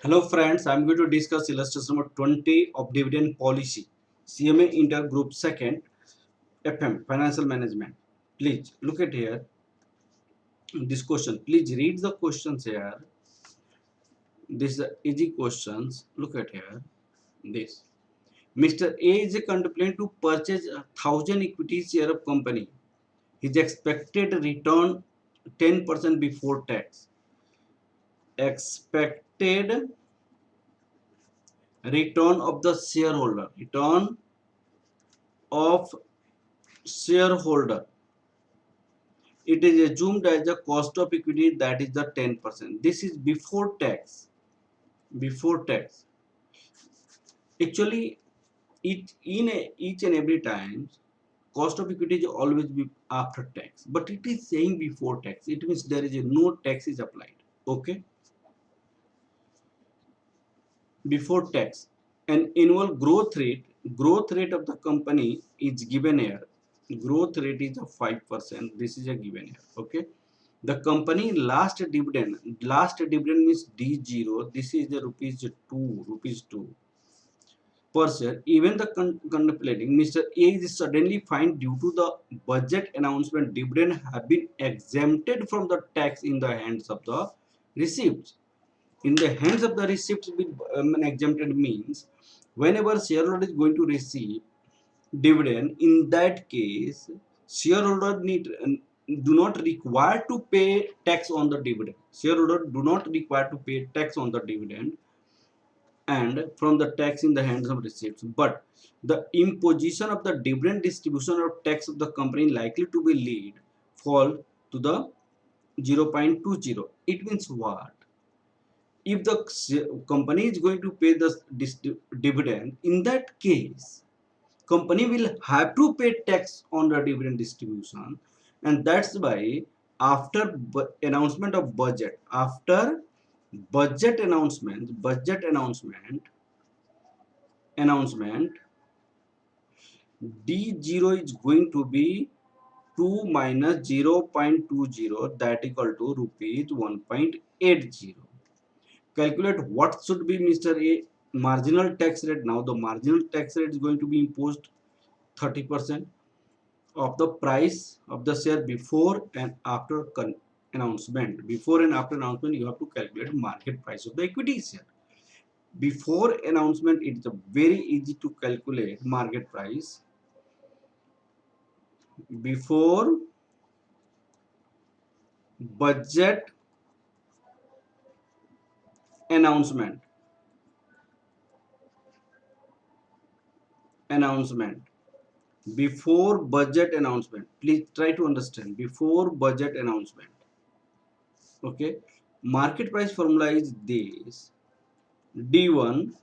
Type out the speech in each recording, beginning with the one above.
Hello friends, I am going to discuss illustration number 20 of dividend policy. CMA Intergroup second FM Financial Management. Please look at here this question. Please read the questions here. This is easy questions. Look at here. This. Mr. A is contemplating to purchase 1,000 equity share of company. His expected return 10% before tax. Expected return of the shareholder. Return of shareholder, it is assumed as the cost of equity, that is the 10%. This is before tax. Before tax, actually each and every time cost of equity is always be after tax, but it is saying before tax. It means there is no tax is applied. Okay, before tax. An annual growth rate of the company is given here. Growth rate is a 5%. This is a given here. Okay, the company last dividend means D0. This is the rupees 2 per share. Even the contemplating Mr. A is suddenly fined due to the budget announcement, dividend have been exempted from the tax in the hands of the receipts. In the hands of the receipts, exempted means whenever shareholder is going to receive dividend, in that case shareholder do not require to pay tax on the dividend. Shareholder do not require to pay tax on the dividend and from the tax in the hands of receipts, but the imposition of the dividend distribution or tax of the company likely to be lead fall to the 0.20. It means what? If the company is going to pay the dividend, in that case company will have to pay tax on the dividend distribution, and that's why after announcement of budget, after budget announcement D0 is going to be 2 minus 0.20, that equal to rupees 1.80. Calculate what should be Mr. A marginal tax rate. Now the marginal tax rate is going to be imposed 30% of the price of the share before and after announcement. Before and after announcement, you have to calculate market price of the equity share. Before announcement, it's very easy to calculate market price. Before budget announcement, before budget announcement, please try to understand. Before budget announcement, okay, market price formula is this: D1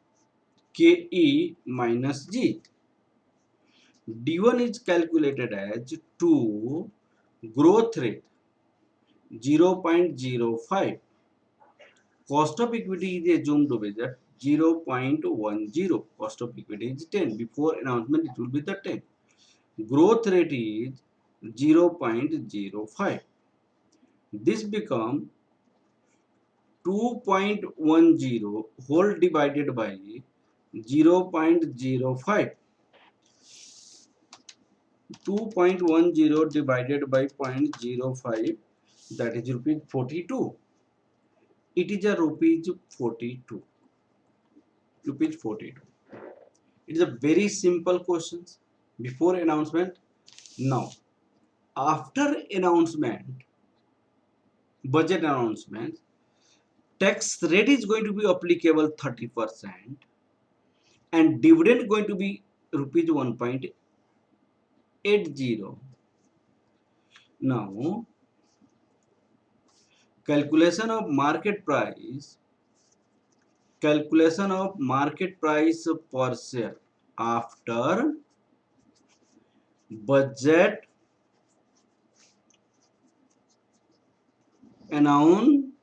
KE minus G. D1 is calculated as 2 growth rate 0.05. Cost of equity is assumed to be that 0.10. Cost of equity is 10. Before announcement, it will be the 10. Growth rate is 0.05. This become 2.10 whole divided by 0.05. 2.10 divided by 0.05, that is rupees 42. It is a rupees 42. Rupees 42. It is a very simple questions. Before announcement. Now after announcement, budget announcement, tax rate is going to be applicable 30% and dividend going to be rupees 1.80. Now calculation of market price per share after budget announcement.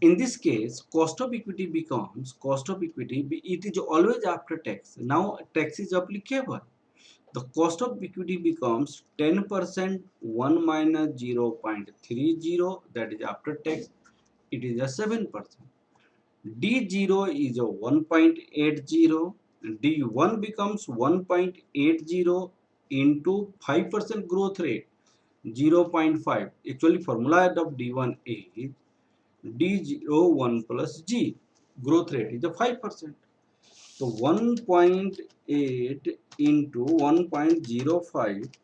In this case, cost of equity becomes it is always after tax. Now tax is applicable. The cost of equity becomes 10%, 1 minus 0.30, that is after tax, it is a 7%. D0 is a 1.80, D1 becomes 1.80 into 5% growth rate, 0.5. Actually, formula of D1 is D01 plus G. Growth rate is a 5%. So 1.8 into 1.05,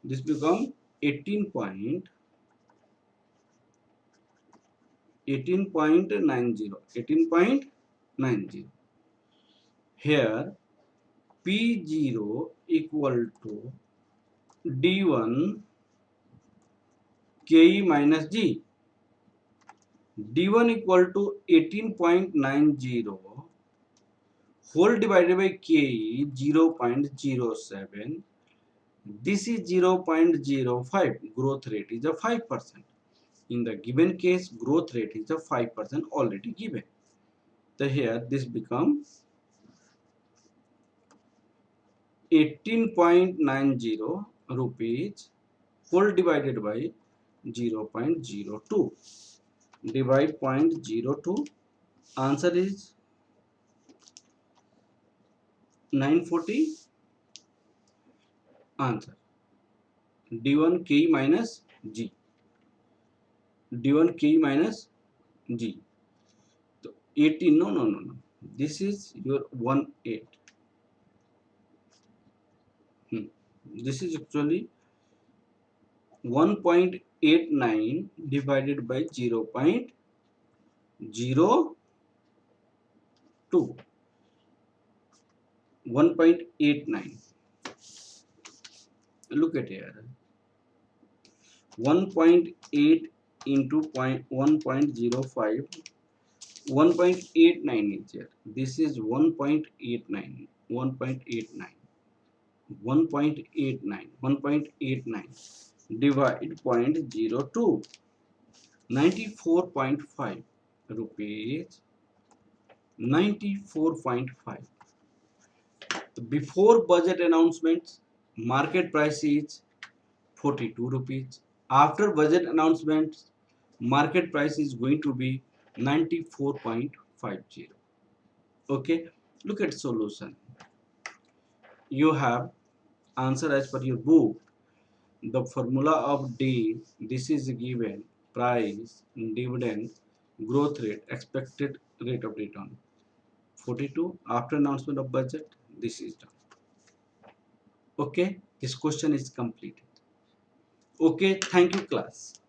this become 18.90. Here P0 equal to D1 KE minus G. D1 equal to 18.90 whole divided by KE 0.07. This is 0.05. Growth rate is a 5%. In the given case, growth rate is a 5% already given. So here this becomes 18.90 rupees whole divided by 0.02. Divide 0.02. Answer is 940. Answer D1 K minus G. D1 K minus G. So 18. No. This is your 1.8. This is actually 1.89 divided by 0.02. 1.89. Look at here. 1.8 into 1.05. 1.89 is here. This is 1.89. 1.89. 1.89 divide 0.02. 94.5 rupees. 94.5. Before budget announcements, market price is 42 rupees. After budget announcements, market price is going to be 94.50. Okay, look at solution. You have answer as per your book. The formula of D, this is given: price, dividend, growth rate, expected rate of return. 42. After announcement of budget, this is done. Okay, this question is completed. Okay, thank you class.